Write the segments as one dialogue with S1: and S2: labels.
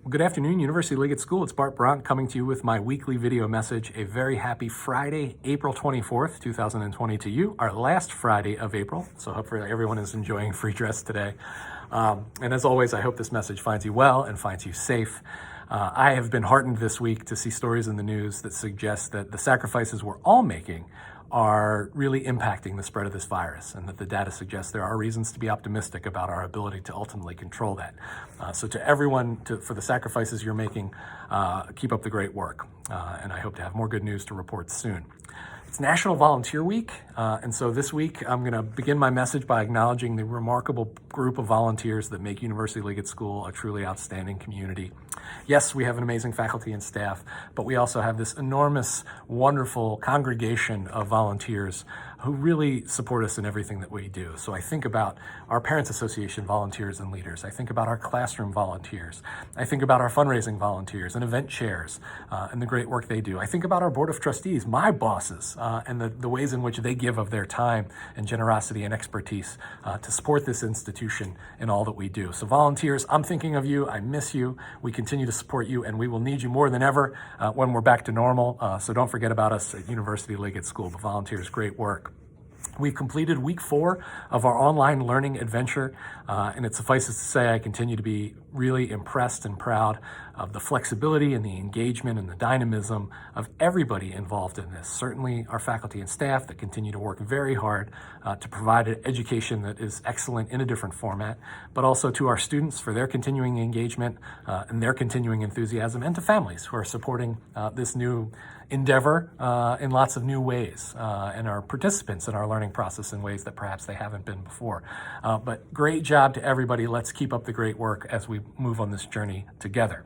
S1: Well, good afternoon, University Liggett School. It's Bart Bronk coming to you with my weekly video message. A very happy Friday, April 24th, 2020 to you, our last Friday of April. So hopefully everyone is enjoying free dress today. And as always, I hope this message finds you well and finds you safe. I have been heartened this week to see stories in the news that suggest that the sacrifices we're all making are really impacting the spread of this virus, and that the data suggests there are reasons to be optimistic about our ability to ultimately control that. So to everyone, for the sacrifices you're making, keep up the great work. And I hope to have more good news to report soon. It's National Volunteer Week, and so this week I'm going to begin my message by acknowledging the remarkable group of volunteers that make University Liggett School a truly outstanding community. Yes, we have an amazing faculty and staff, but we also have this enormous, wonderful congregation of volunteers who really support us in everything that we do. So I think about our Parents Association volunteers and leaders. I think about our classroom volunteers. I think about our fundraising volunteers and event chairs and the great work they do. I think about our Board of Trustees, my bosses, and the ways in which they give of their time and generosity and expertise to support this institution in all that we do. So volunteers, I'm thinking of you. I miss you. We continue to support you, and we will need you more than ever when we're back to normal. So don't forget about us at University Liggett School. But volunteers, great work. We've completed week 4 of our online learning adventure, and it suffices to say I continue to be really impressed and proud of the flexibility and the engagement and the dynamism of everybody involved in this. Certainly our faculty and staff that continue to work very hard to provide an education that is excellent in a different format, but also to our students for their continuing engagement and their continuing enthusiasm, and to families who are supporting this new endeavor in lots of new ways, and are participants in our learning process in ways that perhaps they haven't been before. But great job to everybody. Let's keep up the great work as we move on this journey together.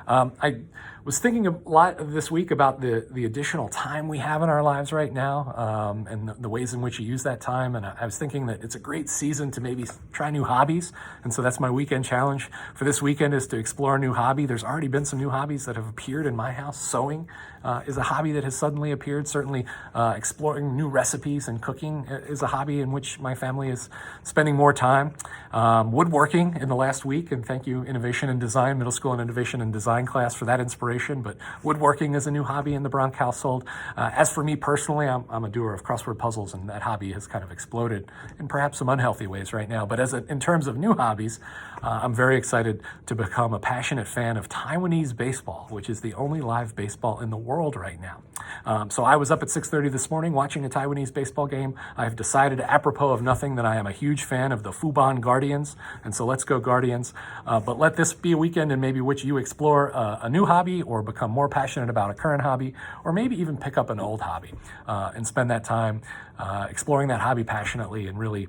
S1: I was thinking a lot this week about the additional time we have in our lives right now, and the ways in which you use that time. And I was thinking that it's a great season to maybe try new hobbies. And so that's my weekend challenge for this weekend, is to explore a new hobby. There's already been some new hobbies that have appeared in my house. Sewing is a hobby that has suddenly appeared. Certainly exploring new recipes and cooking is a hobby in which my family is spending more time. Woodworking in the last week, and thank you Innovation and Design, Middle School and Innovation and Design class, for that inspiration. But woodworking is a new hobby in the Bronk household. As for me personally, I'm a doer of crossword puzzles, and that hobby has kind of exploded in perhaps some unhealthy ways right now. But in terms of new hobbies, I'm very excited to become a passionate fan of Taiwanese baseball, which is the only live baseball in the world right now. So I was up at 6:30 this morning watching a Taiwanese baseball game. I've decided, apropos of nothing, that I am a huge fan of the Fubon Guardians, and so let's go Guardians. But let this be a weekend in maybe which you explore a new hobby, or become more passionate about a current hobby, or maybe even pick up an old hobby and spend that time exploring that hobby passionately and really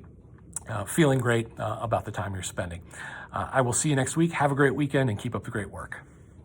S1: feeling great about the time you're spending. I will see you next week. Have a great weekend and keep up the great work.